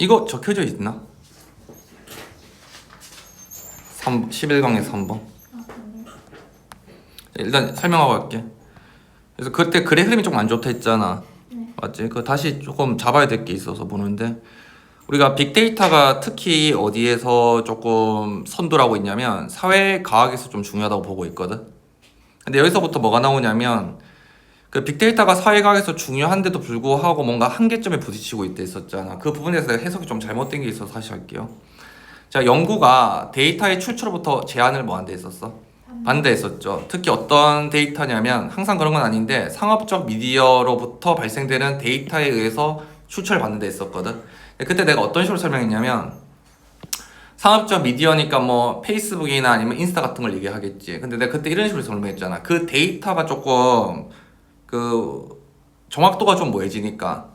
이거 적혀져 있나? 11강에 3번. 일단 설명하고 갈게. 그래서 그때 글의 흐름이 좀 안 좋다 했잖아. 네. 맞지? 그거 다시 조금 잡아야 될 게 있어서 보는데, 우리가 빅데이터가 특히 어디에서 조금 선도라고 있냐면 사회과학에서 좀 중요하다고 보고 있거든. 근데 여기서부터 뭐가 나오냐면, 그 빅데이터가 사회과학에서 중요한데도 불구하고 뭔가 한계점에 부딪히고 있다 했었잖아. 그 부분에서 내가 해석이 좀 잘못된 게 있어서 다시 할게요. 자, 연구가 데이터의 출처로부터 제한을 뭐 한다 했었어? 반대했었죠. 특히 어떤 데이터냐면, 항상 그런 건 아닌데 상업적 미디어로부터 발생되는 데이터에 의해서 출처를 받는 데 했었거든. 그때 내가 어떤 식으로 설명했냐면, 상업적 미디어니까 뭐 페이스북이나 아니면 인스타 같은 걸 얘기하겠지. 근데 내가 그때 이런 식으로 설명했잖아. 그 데이터가 조금 그 정확도가 좀 뭐해지니까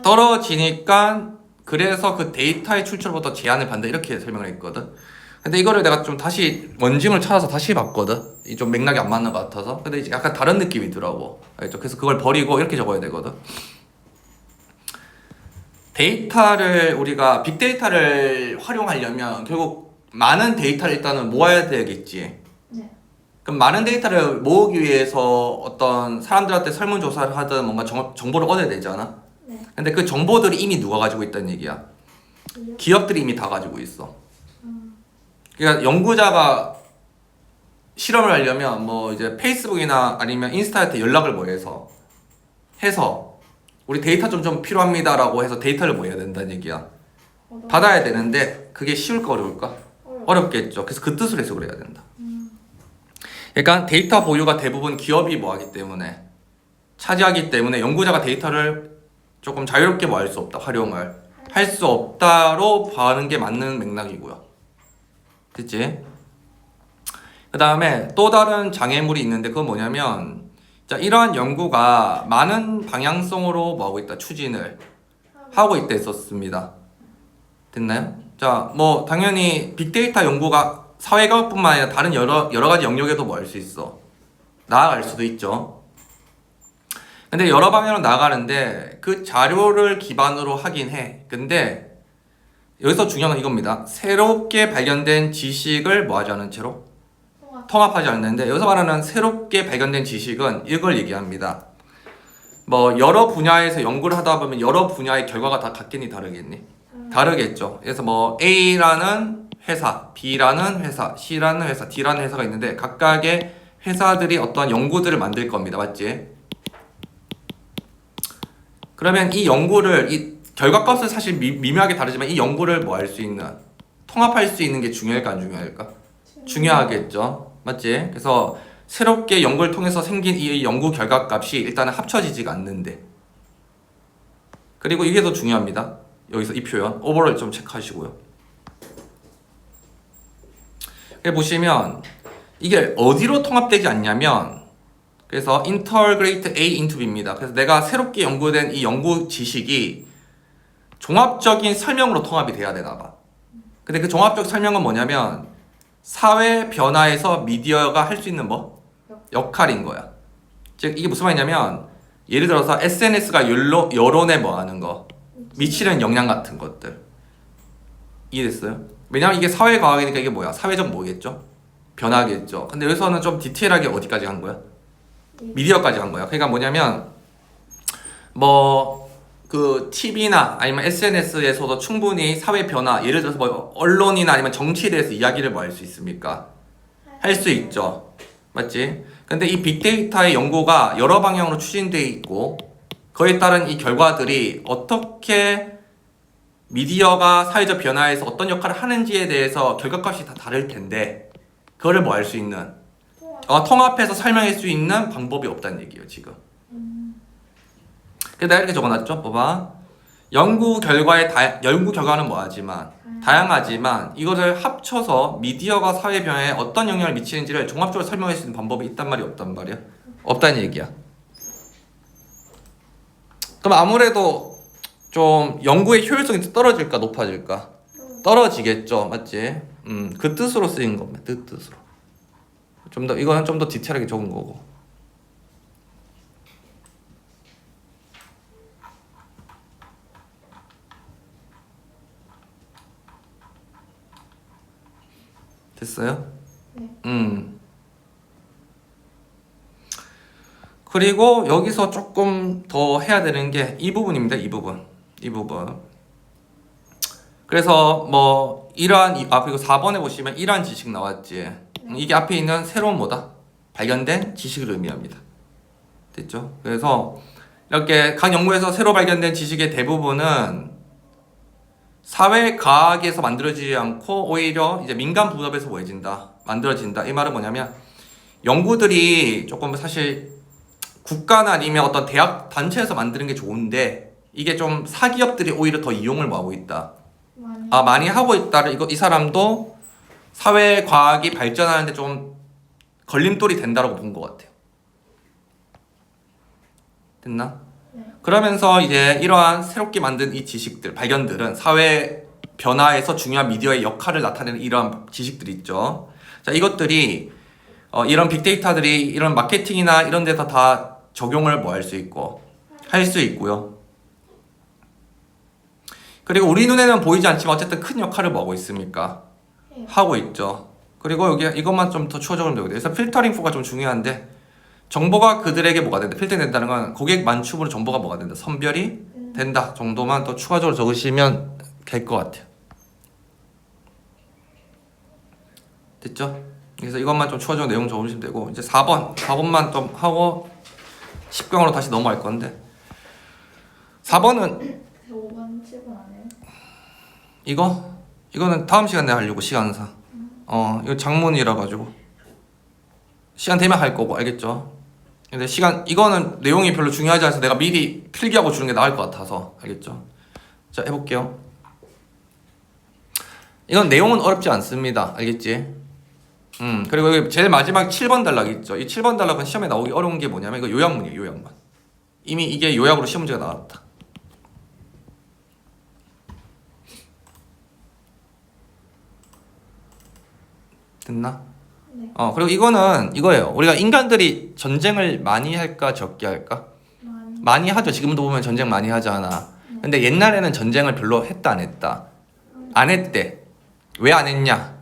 떨어지니까, 그래서 그 데이터의 출처로부터 제한을 받는다 이렇게 설명을 했거든. 근데 이거를 내가 좀 다시 원증을 찾아서 다시 봤거든. 이 좀 맥락이 안 맞는 것 같아서. 근데 이제 약간 다른 느낌이더라고. 알죠? 그래서 그걸 버리고 이렇게 적어야 되거든. 데이터를, 우리가 빅데이터를 활용하려면 결국 많은 데이터를 일단은 모아야 되겠지. 네. 그럼 많은 데이터를 모으기 위해서 어떤 사람들한테 설문조사를 하든 뭔가 정보를 얻어야 되잖아. 네. 근데 그 정보들이 이미 누가 가지고 있다는 얘기야? 기업들이 이미 다 가지고 있어. 그러니까 연구자가 실험을 하려면 뭐 이제 페이스북이나 아니면 인스타한테 연락을 뭐 해서 우리 데이터 좀 필요합니다라고 해서 데이터를 뭐 해야 된다는 얘기야. 받아야 되는데 그게 쉬울까 어려울까? 어렵겠죠. 그래서 그 뜻으로 해석을 해야 된다. 그러니까 데이터 보유가 대부분 기업이 뭐 하기 때문에 차지하기 때문에 연구자가 데이터를 조금 자유롭게 뭐 할 수 없다, 활용을 할 수 없다로 봐는 게 맞는 맥락이고요. 됐지? 그 다음에 또 다른 장애물이 있는데 그건 뭐냐면, 자, 이러한 연구가 많은 방향성으로 뭐 하고 있다, 추진을 하고 있다 했었습니다. 됐나요? 자, 뭐 당연히 빅데이터 연구가 사회과학뿐만 아니라 다른 여러 가지 영역에도 뭐 할 수 있어, 나아갈 수도 있죠. 근데 여러 방향으로 나가는데 그 자료를 기반으로 하긴 해. 근데 여기서 중요한 건 이겁니다. 새롭게 발견된 지식을 뭐 하지 않은 채로? 통합하지 않는데, 여기서 말하는 새롭게 발견된 지식은 이걸 얘기합니다. 뭐 여러 분야에서 연구를 하다 보면 여러 분야의 결과가 다 같겠니 다르겠니? 다르겠죠. 그래서 뭐 A라는 회사, B라는 회사, C라는 회사, D라는 회사가 있는데 각각의 회사들이 어떠한 연구들을 만들 겁니다. 맞지? 그러면 이 연구를, 이 결과값은 사실 미묘하게 다르지만 이 연구를 뭐 할 수 있는, 통합할 수 있는 게 중요할까 안 중요할까? 중요하겠죠. 맞지? 그래서 새롭게 연구를 통해서 생긴 이 연구 결과값이 일단은 합쳐지지가 않는데, 그리고 이게 더 중요합니다. 여기서 이 표현 오버를 좀 체크하시고요. 여기 보시면 이게 어디로 통합되지 않냐면, 그래서 integrate A into B입니다. 그래서 내가 새롭게 연구된 이 연구 지식이 종합적인 설명으로 통합이 돼야 되나 봐. 근데 그 종합적 설명은 뭐냐면 사회 변화에서 미디어가 할 수 있는 뭐? 역할인 거야. 즉 이게 무슨 말이냐면, 예를 들어서 SNS가 여론에 뭐 하는 거, 미치는 영향 같은 것들. 이해됐어요? 왜냐면 이게 사회과학이니까 이게 뭐야? 사회적 뭐겠죠? 변화겠죠. 근데 여기서는 좀 디테일하게 어디까지 한 거야? 미디어까지 한 거야. 그러니까 뭐냐면 뭐 그 TV나 아니면 SNS에서도 충분히 사회 변화, 예를 들어서 뭐 언론이나 아니면 정치에 대해서 이야기를 뭐 할 수 있습니까? 할 수 있죠. 맞지? 근데 이 빅데이터의 연구가 여러 방향으로 추진되어 있고, 그에 따른 이 결과들이 어떻게 미디어가 사회적 변화에서 어떤 역할을 하는지에 대해서 결과값이 다 다를 텐데, 그거를 뭐 할 수 있는, 통합해서 설명할 수 있는 방법이 없다는 얘기예요 지금. 그래서 내가 이렇게 적어놨죠. 봐봐. 연구 결과는 뭐하지만 다양하지만 이것을 합쳐서 미디어가 사회 변화에 어떤 영향을 미치는지를 종합적으로 설명할 수 있는 방법이 있단 말이야 없단 말이야? 없다는 얘기야. 그럼 아무래도 좀 연구의 효율성이 떨어질까 높아질까? 떨어지겠죠. 맞지? 그 뜻으로 쓰인 겁니다. 뜻으로. 이거는 좀 더 디테일하게 적은 거고. 됐어요? 네. 그리고 여기서 조금 더 해야 되는 게 이 부분입니다. 이 부분. 그래서 뭐 이러한 그리고 4번에 보시면 이러한 지식 나왔지. 이게 앞에 있는 새로운 뭐다? 발견된 지식을 의미합니다. 됐죠? 그래서 이렇게 각 연구에서 새로 발견된 지식의 대부분은 사회과학에서 만들어지지 않고 오히려 이제 민간 분업에서 만들어진다. 이 말은 뭐냐면 연구들이 조금 사실 국가나 아니면 어떤 대학 단체에서 만드는 게 좋은데 이게 좀 사기업들이 오히려 더 이용을 하고 있다. 많이 하고 있다를 이 사람도 사회과학이 발전하는데 좀 걸림돌이 된다라고 본 것 같아요. 됐나? 네. 그러면서 이제 이러한 새롭게 만든 이 지식들, 발견들은 사회 변화에서 중요한 미디어의 역할을 나타내는 이러한 지식들이 있죠. 자, 이것들이 이런 빅데이터들이 이런 마케팅이나 이런 데서 다 적용을 할 수 있고요. 그리고 우리 눈에는 보이지 않지만 어쨌든 큰 역할을 하고 있습니까? 하고 있죠. 그리고 여기 이것만 좀 더 추가적으로 배우게 돼요. 그래서 필터링프가 좀 중요한데 정보가 그들에게 뭐가 된다. 필터된다는 건 고객 맞춤으로 정보가 뭐가 된다. 선별이 된다 정도만 더 추가적으로 적으시면 될 것 같아요. 됐죠? 그래서 이것만 좀 추가적으로 내용 적으시면 되고 이제 4번만 좀 하고 10강으로 다시 넘어갈 건데 4번은 5번, 7번 안 해요? 이거는 다음 시간에 하려고 시간상 이거 장문이라 가지고 시간 되면 할 거고 알겠죠? 근데 이거는 내용이 별로 중요하지 않아서 내가 미리 필기하고 주는 게 나을 것 같아서 알겠죠? 자 해볼게요. 이건 내용은 어렵지 않습니다. 알겠지? 그리고 여기 제일 마지막 7번 단락 있죠? 이 7번 단락은 시험에 나오기 어려운 게 뭐냐면 이거 요약문이에요. 요약문. 이미 이게 요약으로 시험 문제가 나왔다. 됐나? 네. 그리고 이거는 이거예요. 우리가 인간들이 전쟁을 많이 할까 적게 할까? 많이 하죠. 지금도 보면 전쟁 많이 하잖아. 근데 옛날에는 전쟁을 별로 했다 안 했다? 안 했대. 왜 안 했냐?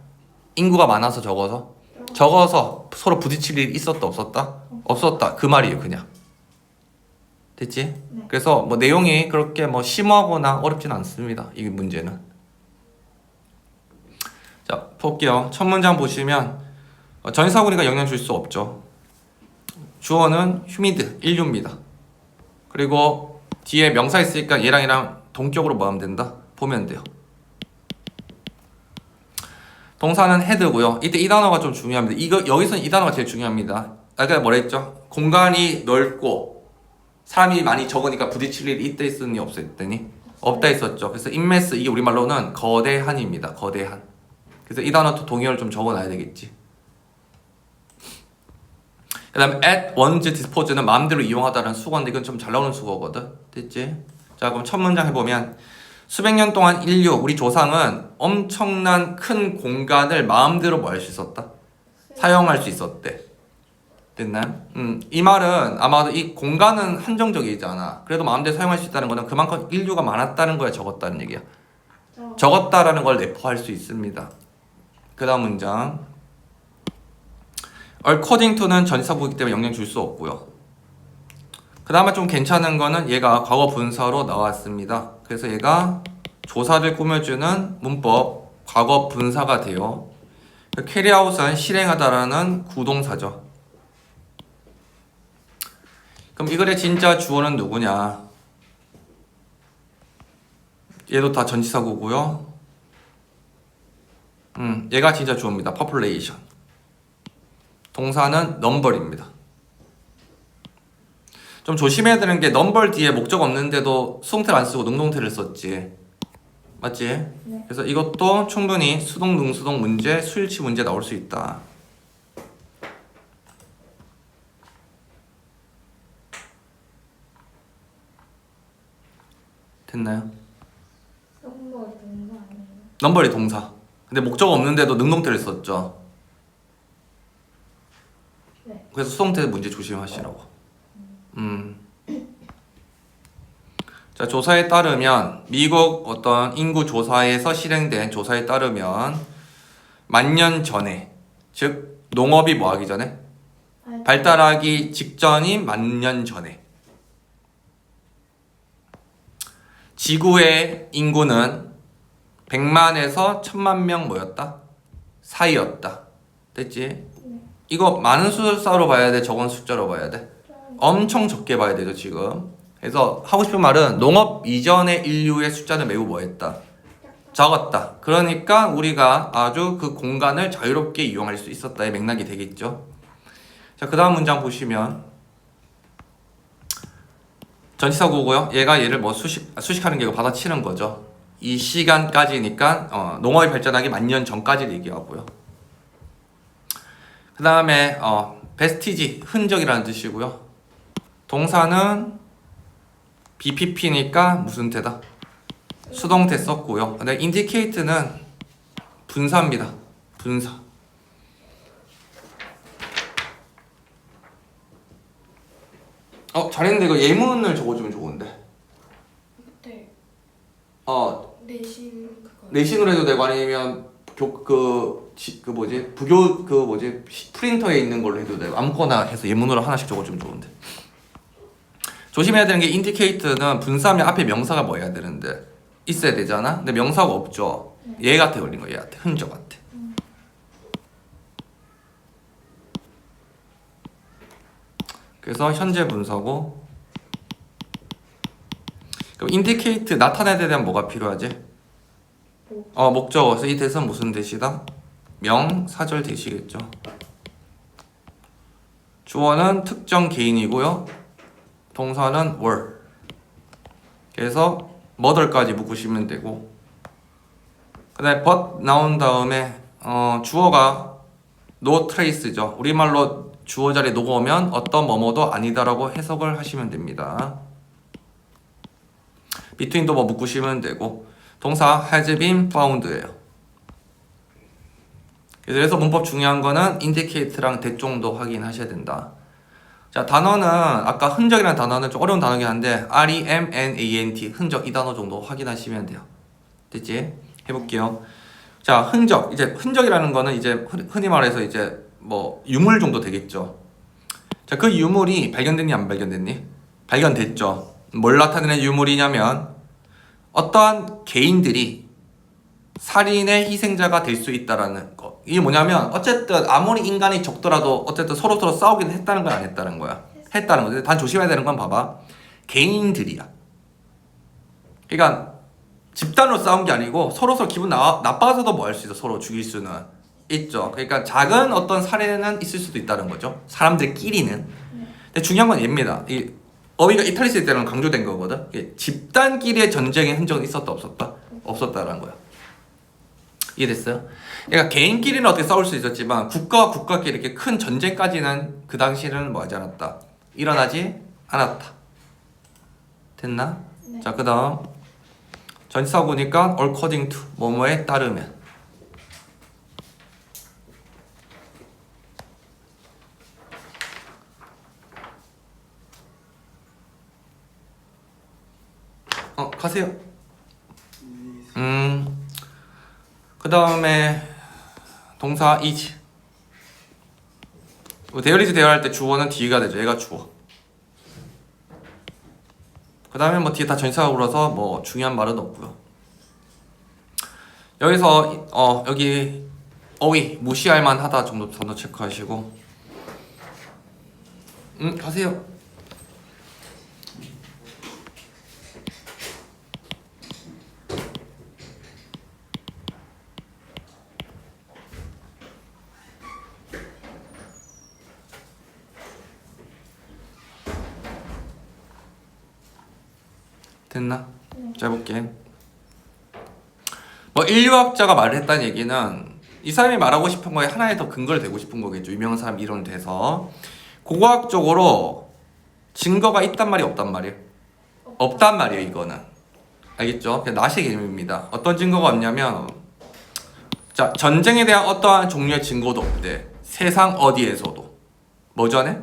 인구가 많아서 적어서 서로 부딪힐 일이 있었다 없었다? 없었다. 그 말이에요 그냥. 됐지? 네. 그래서 뭐 내용이 그렇게 뭐 심오하거나 어렵진 않습니다. 이 문제는. 자 볼게요. 첫 문장 보시면 전사구니까 영향 줄 수 없죠. 주어는 휴미드, 인류입니다. 그리고 뒤에 명사 있으니까 얘랑 동격으로 뭐 하면 된다? 보면 돼요. 동사는 헤드고요. 이때 이 단어가 좀 중요합니다. 여기서는 이 단어가 제일 중요합니다. 아까 뭐라 했죠? 공간이 넓고 사람이 많이 적으니까 부딪힐 일이 있다 있었니 없어 했더니 없다 있었죠. 그래서 인매스 이게 우리말로는 거대한입니다. 거대한. 그래서 이 단어 동의어를 좀 적어놔야 되겠지. 그 다음에 at one's disposal는 마음대로 이용하다라는 수거인데 이건 좀 잘 나오는 수거거든. 됐지? 자 그럼 첫 문장 해보면 수백 년 동안 우리 조상은 엄청난 큰 공간을 마음대로 뭐 할 수 있었다? 사용할 수 있었대. 됐나요? 이 말은 아마도 이 공간은 한정적이잖아. 그래도 마음대로 사용할 수 있다는 거는 그만큼 인류가 많았다는 거야 적었다는 얘기야. 적었다라는 걸 내포할 수 있습니다. 그 다음 문장 according to는 전치사구이기 때문에 영향 줄 수 없고요. 그 다음에 좀 괜찮은 거는 얘가 과거 분사로 나왔습니다. 그래서 얘가 조사를 꾸며주는 문법 과거 분사가 돼요. carry out은 실행하다라는 구동사죠. 그럼 이 글의 진짜 주어는 누구냐? 얘도 다 전치사구고요. 얘가 진짜 주어입니다. population. 동사는 number입니다. 좀 조심해야 되는 게 number 뒤에 목적 없는데도 수동태를 안 쓰고 능동태를 썼지. 맞지? 네. 그래서 이것도 충분히 수동, 능수동 문제, 수일치 문제 나올 수 있다. 됐나요? 넘버 동사 아니에요? 넘버리 동사. 근데 목적 없는데도 능동태를 썼죠. 네. 그래서 수동태 문제 조심하시라고. 자, 조사에 따르면 미국 어떤 인구 조사에서 실행된 조사에 따르면 만년 전에, 즉 농업이 뭐 하기 전에? 발달하기 직전인 만년 전에. 지구의 인구는 100만에서 1000만 명 뭐였다? 사이였다. 됐지? 이거 많은 숫자로 봐야 돼? 적은 숫자로 봐야 돼? 엄청 적게 봐야 되죠 지금. 그래서 하고 싶은 말은 농업 이전의 인류의 숫자는 매우 뭐했다? 적었다. 그러니까 우리가 아주 그 공간을 자유롭게 이용할 수 있었다의 맥락이 되겠죠. 자, 그 다음 문장 보시면 전치사구고요. 얘가 얘를 뭐 수식하는 게 받아치는 거죠. 이 시간까지니까 농업이 발전하기 만년 전까지를 얘기하고요. 그 다음에 베스티지, 흔적이라는 뜻이고요. 동사는 BPP니까 무슨 태다? 수동태 썼고요. 근데 indicate는 분사입니다. 분사. 잘했는데 이거 예문을 적어주면 좋은데. 그때 내신 그거. 내신으로 해도 되고 아니면 프린터에 있는 걸로 해도 되고 아무거나 해서 예문으로 하나씩 적어주면 좋은데. 조심해야 되는 게 indicate는 분사하면 앞에 명사가 뭐 해야 되는데 있어야 되잖아. 근데 명사가 없죠. 얘한테 걸린 거야. 얘한테 흔적한테. 그래서 현재 분사고. 그럼 indicate 나타내야 되면 뭐가 필요하지? 목적어. 그래서 이 대은 무슨 대시다? 명사절 대시겠죠. 주어는 특정 개인이고요. 동사는 were. 그래서 mother까지 묶으시면 되고. 그다음에 but 나온 다음에 주어가 no trace죠. 우리말로 주어 자리에 노가 오면 어떤 뭐뭐도 아니다라고 해석을 하시면 됩니다. between도 뭐 묶으시면 되고. 동사 has been found예요. 그래서 문법 중요한 거는 indicate랑 대종도 확인하셔야 된다. 자, 단어는 아까 흔적이라는 단어는 좀 어려운 단어긴 한데 REMNANT 흔적 이 단어 정도 확인하시면 돼요. 됐지? 해볼게요. 자, 흔적. 이제 흔적이라는 거는 이제 흔히 말해서 이제 뭐 유물 정도 되겠죠. 자, 그 유물이 발견됐니 안 발견됐니? 발견됐죠. 뭘 나타내는 유물이냐면 어떠한 개인들이 살인의 희생자가 될 수 있다라는 거. 이게 뭐냐면 어쨌든 아무리 인간이 적더라도 어쨌든 서로 싸우긴 했다는 거야, 안 했다는 거야? 했다는 거지. 단 조심해야 되는 건 봐봐. 개인들이야. 그러니까 집단으로 싸운 게 아니고 서로 기분 나빠서도 뭐 할 수 있어. 서로 죽일 수는 있죠. 그러니까 작은 어떤 살해는 있을 수도 있다는 거죠. 사람들끼리는. 근데 중요한 건 얘입니다. 이 어휘가 이탈리스 때는 강조된 거거든. 집단끼리의 전쟁의 흔적은 있었다 없었다? 없었다라는 거야. 이해됐어요? 그러니까 개인끼리는 어떻게 싸울 수 있었지만 국가와 국가끼리 이렇게 큰 전쟁까지는 그 당시에는 뭐 하지 않았다. 일어나지 않았다. 됐나? 네. 자, 그 다음 전치사 보니까 according to 뭐뭐에 따르면. 가세요. 그 다음에 동사 is. 대열이즈 대열할 때 주어는 D가 되죠. 얘가 주어. 그 다음에 뭐 뒤에 다 전치사가 불어서 뭐 중요한 말은 없고요. 여기서 여기 어휘 무시할 만하다 정도 단어 체크하시고. 가세요. 됐나? 네. 자, 해볼게. 뭐 인류학자가 말을 했다는 얘기는 이 사람이 말하고 싶은 거에 하나의 더 근거를 대고 싶은 거겠죠. 유명한 사람 이론을 대서 고고학적으로 증거가 있단 말이 없단 말이에요. 없단 말이에요. 이거는 알겠죠? 그냥 나시의 개념입니다. 어떤 증거가 없냐면 자, 전쟁에 대한 어떠한 종류의 증거도 없대. 세상 어디에서도. 뭐 전에?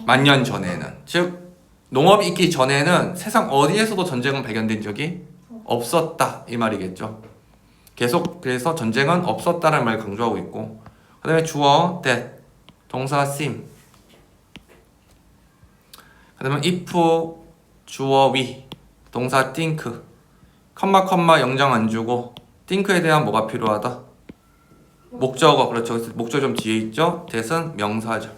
만년 전에는. 즉 농업이 있기 전에는 세상 어디에서도 전쟁은 발견된 적이 없었다 이 말이겠죠. 계속 그래서 전쟁은 없었다는 말을 강조하고 있고, 그 다음에 주어 that, 동사 seem, 그 다음에 if, 주어 we, 동사 think, 컴마 영장 안 주고 think에 대한 뭐가 필요하다? 목적어. 그렇죠. 그래서 목적어 좀 뒤에 있죠. that은 명사절.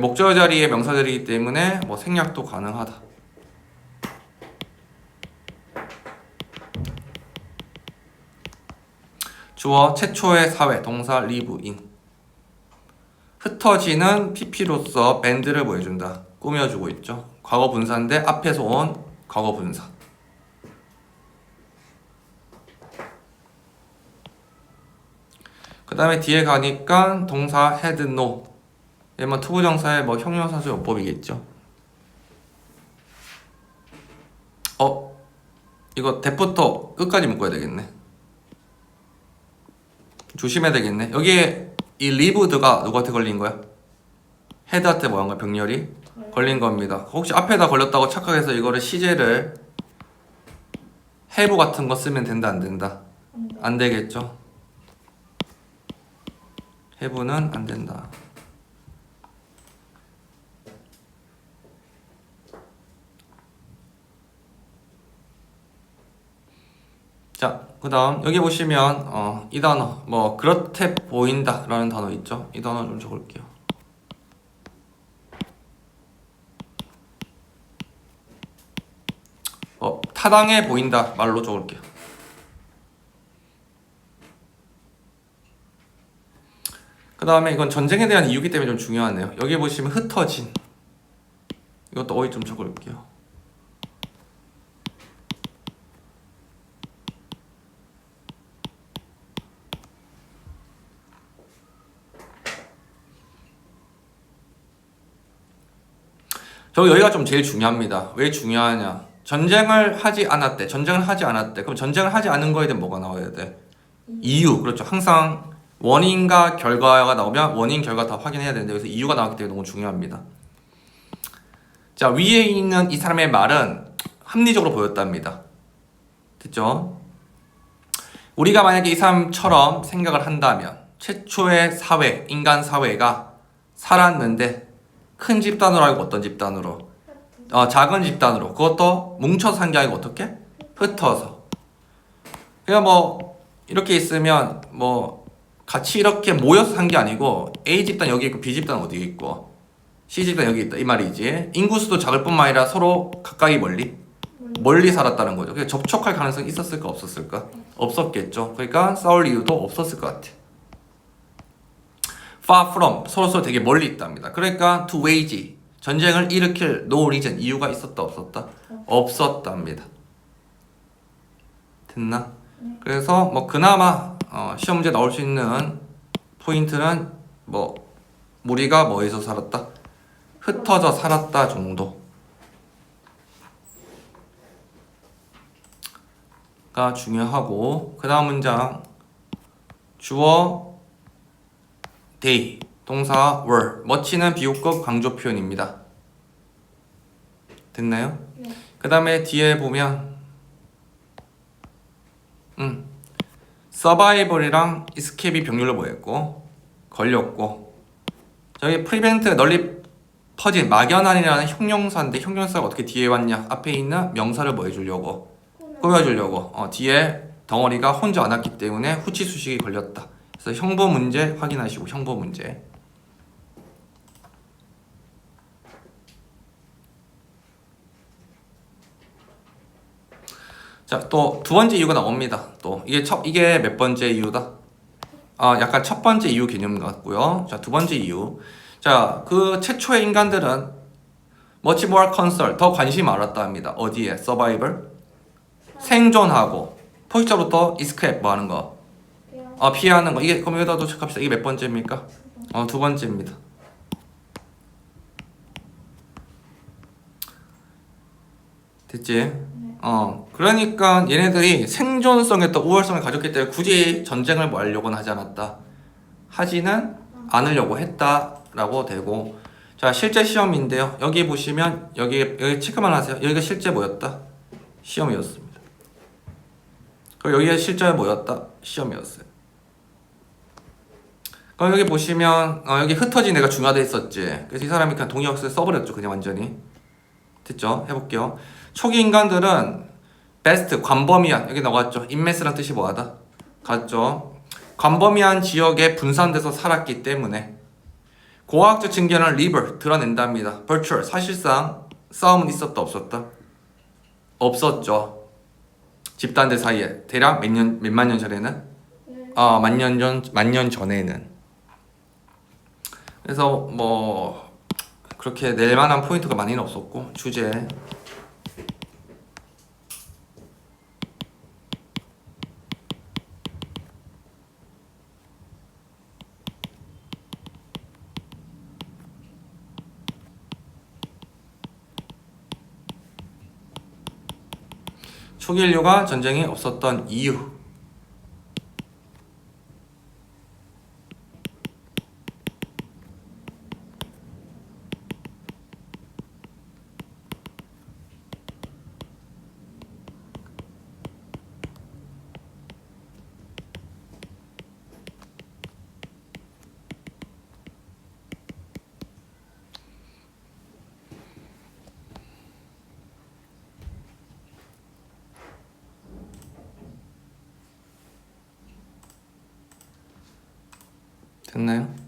목적어 자리에 명사절이기 때문에 뭐 생략도 가능하다. 주어 최초의 사회, 동사 live in. 흩어지는 PP로서 밴드를 보여준다. 꾸며주고 있죠. 과거 분사인데 앞에서 온 과거 분사. 그 다음에 뒤에 가니까 동사 had no. 얘만 투부정사의 뭐 형용사수 용법이겠죠. 이거 that부터 끝까지 묶어야 되겠네. 조심해야 되겠네. 여기에 이 lived가 누구한테 걸린 거야? had한테 뭐한 거야? 병렬이 걸린 겁니다. 혹시 앞에다 걸렸다고 착각해서 이거를 시제를 have 같은 거 쓰면 된다 안 된다? 안 되겠죠. have는 안 된다. 자, 그 다음 여기 보시면 이 단어 뭐 그렇게 보인다 라는 단어 있죠. 이 단어 좀 적을게요. 타당해 보인다 말로 적을게요. 그 다음에 이건 전쟁에 대한 이유기 때문에 좀 중요하네요. 여기 보시면 흩어진, 이것도 어휘 좀 적을게요. 여기가 좀 제일 중요합니다. 왜 중요하냐? 전쟁을 하지 않았대. 전쟁을 하지 않았대. 그럼 전쟁을 하지 않은 거에 대해 뭐가 나와야 돼? 이유. 그렇죠. 항상 원인과 결과가 나오면 원인, 결과 다 확인해야 되는데 여기서 이유가 나왔기 때문에 너무 중요합니다. 자, 위에 있는 이 사람의 말은 합리적으로 보였답니다. 됐죠? 우리가 만약에 이 사람처럼 생각을 한다면 최초의 사회, 인간 사회가 살았는데 큰 집단으로 알고 어떤 집단으로? 작은 집단으로. 그것도 뭉쳐서 산 게 아니고 어떻게? 흩어서. 그냥 뭐 이렇게 있으면 뭐 같이 이렇게 모여서 산 게 아니고 A 집단 여기 있고 B 집단 어디 있고 C 집단 여기 있다 이 말이지. 인구수도 작을 뿐만 아니라 서로 가까이 멀리 살았다는 거죠. 그러니까 접촉할 가능성이 있었을까 없었을까? 없었겠죠. 그러니까 싸울 이유도 없었을 것 같아. far from, 서로 되게 멀리 있답니다. 그러니까 to wage, 전쟁을 일으킬 no reason, 이유가 있었다 없었다? 없었답니다. 됐나? 그래서 뭐 그나마 시험 문제 나올 수 있는 포인트는 뭐 우리가 뭐에서 살았다? 흩어져 살았다 정도가 중요하고, 그 다음 문장 주어 they, 동사 were, 멋지는 비유급 강조 표현입니다. 됐나요? 네. 그 다음에 뒤에 보면 survival이랑 escape이 병렬로 보였고 걸렸고, 저기 prevent, 널리 퍼진, 막연한이라는 형용사인데 형용사가 어떻게 뒤에 왔냐? 앞에 있는 명사를 뭐 해주려고? 꾸며주려고. 뒤에 덩어리가 혼자 안 왔기 때문에 후치 수식이 걸렸다. 그래서 형부 문제 확인하시고, 형부 문제. 자, 또 두 번째 이유가 나옵니다. 또 이게 몇 번째 이유다? 약간 첫 번째 이유 개념 같고요. 자, 두 번째 이유. 자, 그 최초의 인간들은 much more concern, 더 관심이 많았다 합니다. 어디에? survival, 생존하고, 포식자로부터 escape, 뭐 하는 거? 피하는 거. 이게, 그럼 여기다 도착합시다. 이게 몇 번째입니까? 두 번째입니다. 됐지? 그러니까 얘네들이 생존성에 또 우월성을 가졌기 때문에 굳이 전쟁을 뭐 하려고는 하지 않았다. 하지는 않으려고 했다라고 되고, 자, 실제 시험인데요. 여기 보시면 여기 체크만 하세요. 여기가 실제 뭐였다? 시험이었습니다. 그리고 여기가 실제 뭐였다? 시험이었어요. 그럼 여기 보시면 여기 흩어진 애가 중화돼 있었지. 그래서 이 사람이 그냥 동의역수를 써버렸죠. 그냥 완전히. 됐죠? 해볼게요. 초기 인간들은 베스트, 광범위한, 여기 나왔죠. 인매스란 뜻이 뭐하다? 같죠? 광범위한 지역에 분산돼서 살았기 때문에 고화학적 증거는 리버 드러낸답니다. virtual, 사실상 싸움은 있었다 없었다? 없었죠. 집단들 사이에 대략 몇만 년 전에는 만년 전에는. 그래서 뭐 그렇게 낼 만한 포인트가 많이는 없었고 주제. 초기 인류가 전쟁이 없었던 이유. 됐나요?